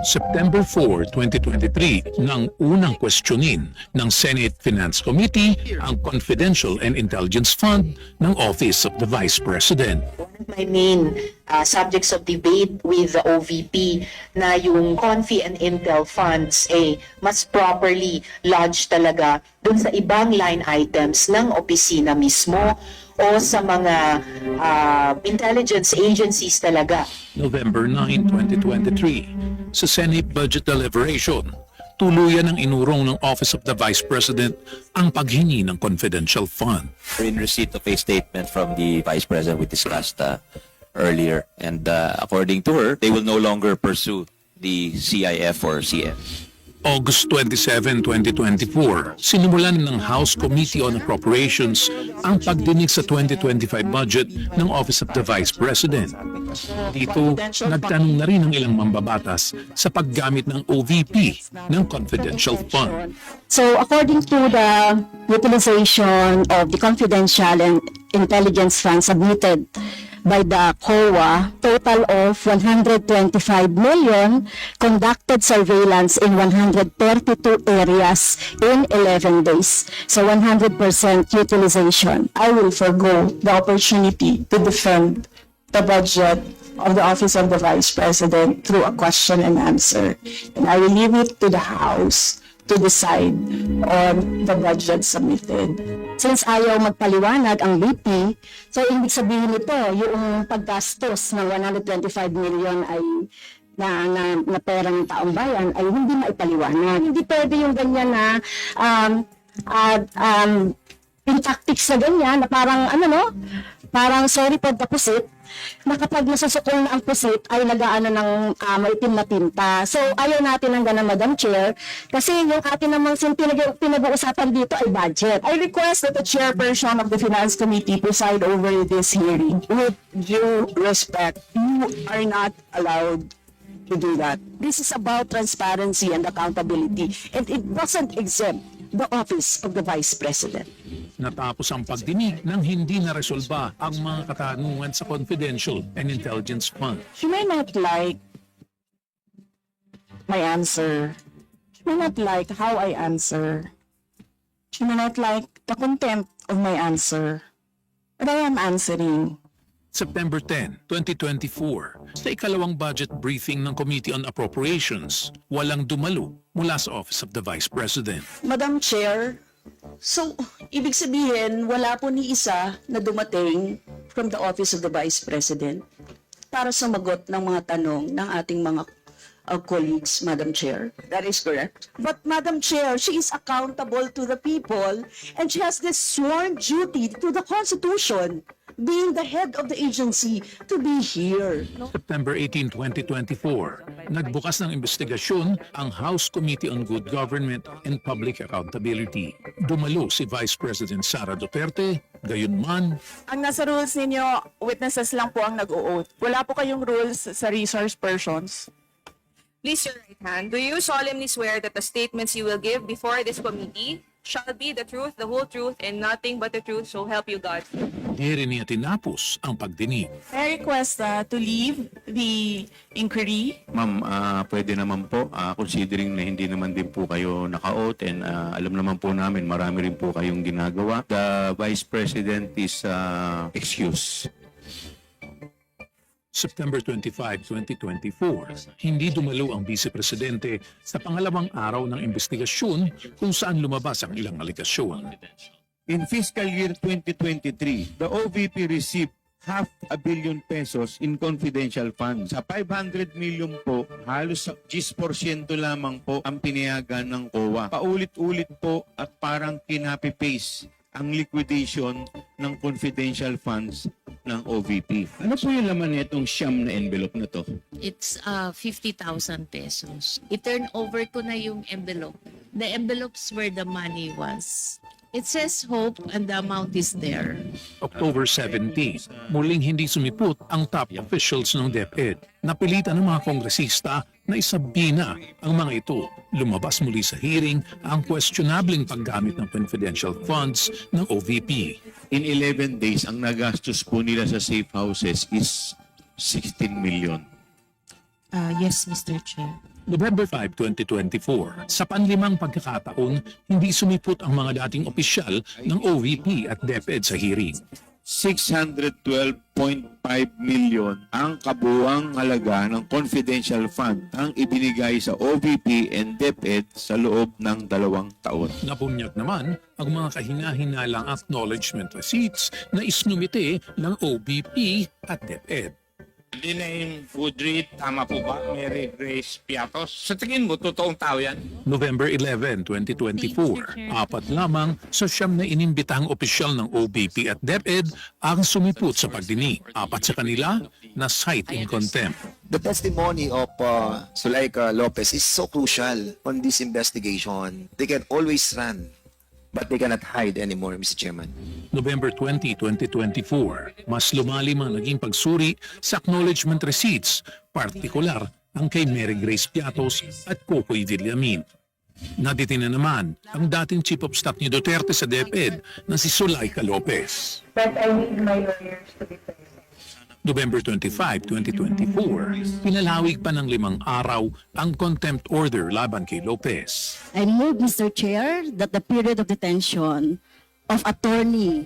September 4, 2023 nang unang questionin ng Senate Finance Committee ang Confidential and Intelligence Fund ng Office of the Vice President. My main subjects of debate with the OVP na yung Confi and Intel funds mas properly lodged talaga dun sa ibang line items ng opisina mismo o sa mga intelligence agencies talaga. November 9, 2023, sa Senate Budget Deliberation, tuluyan ang inurong ng Office of the Vice President ang paghingi ng confidential fund. In receipt of a statement from the Vice President we discussed earlier, and according to her, they will no longer pursue the CIF or CF. August 27, 2024, sinimulan ng House Committee on Appropriations ang pagdinig sa 2025 budget ng Office of the Vice President. Dito, nagtanong na rin ang ilang mambabatas sa paggamit ng OVP ng confidential fund. So according to the utilization of the confidential and intelligence fund submitted by the COA, total of 125 million conducted surveillance in 132 areas in 11 days. So 100% utilization. I will forgo the opportunity to defend the budget of the Office of the Vice President through a question and answer. And I will leave it to the House to decide on the budget submitted. Since ayaw magpaliwanag ang BP, so ibig sabihin nito, yung paggastos ng 125 million ay na pera ng taong bayan ay hindi maipaliwanag. Hindi pwede yung ganyan na yung tactics na ganyan na parang parang sorry for the pusit, na kapag nasusukol na ang pusit ay nagaano ng maitim na tinta. So ayaw natin ng ganun, Madam Chair, kasi yung atin namang pinag-uusapan dito ay budget. I request that the chairperson of the Finance Committee preside over this hearing. With due respect, you are not allowed to do that. This is about transparency and accountability, and it doesn't exempt the Office of the Vice President. Natapos ang pagdinig nang hindi naresolba ang mga katanungan sa Confidential and Intelligence Fund. She may not like my answer. She may not like how I answer. She may not like the content of my answer. But I am answering. September 10, 2024, sa ikalawang budget briefing ng Committee on Appropriations, walang dumalo mula sa Office of the Vice President. Madam Chair, so ibig sabihin wala po ni isa na dumating from the Office of the Vice President para sumagot ng mga tanong ng ating mga colleagues, Madam Chair. That is correct. But Madam Chair, she is accountable to the people and she has this sworn duty to the Constitution, being the head of the agency, to be here. September 18, 2024, nagbukas ng investigasyon ang House Committee on Good Government and Public Accountability. Dumalo si Vice President Sara Duterte, gayunman. Ang nasa rules ninyo, witnesses lang po ang nag-o-oath. Wala po kayong rules sa resource persons. Please your right hand. Do you solemnly swear that the statements you will give before this committee shall be the truth, the whole truth, and nothing but the truth, so help you God? Di rin niya tinapos ang pagdinig. I request to leave the inquiry. Ma'am, pwede naman po, considering na hindi naman din po kayo naka-oath and alam naman po namin marami rin po kayong ginagawa. The Vice President is excused. September 25, 2024, hindi dumalo ang Vice Presidente sa pangalawang araw ng investigasyon kung saan lumabas ang ilang aligasyon. In fiscal year 2023, the OVP received ₱500 million in confidential funds. Sa 500 million po, halos 10% lamang po ang pinayagan ng COA. Paulit-ulit po at parang kinapi-paste ang liquidation ng confidential funds ng OVP. Ano po yung laman nitong siyam na envelope na to? It's 50,000 pesos. I-turn over ko na yung envelope. The envelopes where the money was. It says hope and the amount is there. October 17, muling hindi sumipot ang top officials ng DepEd. Napilitan ng mga kongresista na isabina ang mga ito. Lumabas muli sa hearing ang questionableng paggamit ng confidential funds ng OVP. In 11 days, ang nagastos po nila sa safe houses is 16 million. Yes, Mr. Chair. November 5, 2024. Sa panlimang pagkakataon, hindi sumipot ang mga dating opisyal ng OVP at DepEd sa hearing. 612.5 million ang kabuuang halaga ng confidential fund ang ibinigay sa OVP and DepEd sa loob ng 2 taon. Nabunyag naman ang mga kahina-hinalang acknowledgement receipts na isnumite ng OVP at DepEd. Linain Woodry, tama po ba? Mary Grace Piatos. Sa tingin mo, totoong tao yan? November 11, 2024. Apat lamang sa siyam na inimbitahang opisyal ng OVP at DepEd ang sumipot sa pagdinig. Apat sa kanila na cite in contempt. The testimony of Zulaika Lopez is so crucial on this investigation. They can always run, but they cannot hide anymore, Mr. Chairman. November 20, 2024. Mas lumalim ang naging pagsuri sa acknowledgement receipts, partikular ang kay Mary Grace Piatos at Cocoy Villamin. Naditin na naman ang dating Chief of Staff ni Duterte sa DepEd na si Zulaika Lopez. But I need my lawyers to be present. November 25, 2024, pinalawig pa ng 5 araw ang contempt order laban kay Lopez. I move, Mr. Chair, that the period of detention of Attorney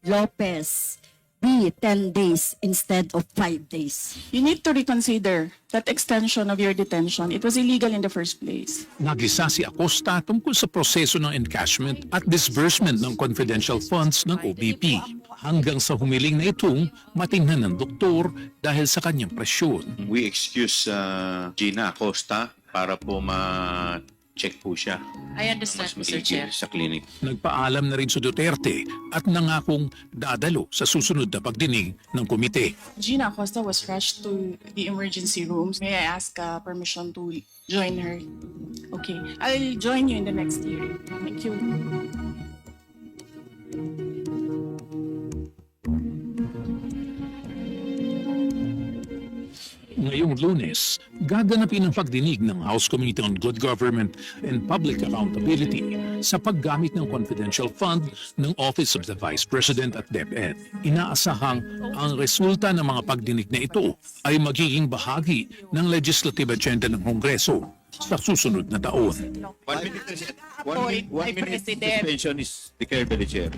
Lopez be 10 days instead of 5 days. You need to reconsider that extension of your detention. It was illegal in the first place. Nagisa si Acosta tungkol sa proseso ng encashment at disbursement ng confidential funds ng OVP hanggang sa humiling na itong matingnan ng doktor dahil sa kanyang presyon. We excuse Gina Acosta para po ma-check po siya. I understand, Mr. Chair. Sa clinic. Nagpaalam na rin sa Duterte at nangakong dadalo sa susunod na pagdinig ng komite. Gina Acosta was rushed to the emergency rooms. May I ask permission to join her? Okay. I'll join you in the next hearing. Thank you. Ngayong Lunes, gaganapin ang pagdinig ng House Committee on Good Government and Public Accountability sa paggamit ng confidential fund ng Office of the Vice President at DepEd. Inaasahang ang resulta ng mga pagdinig na ito ay magiging bahagi ng legislative agenda ng Kongreso sa susunod na taon. 1 minute, Appoint by President. suspension is declared by the chair.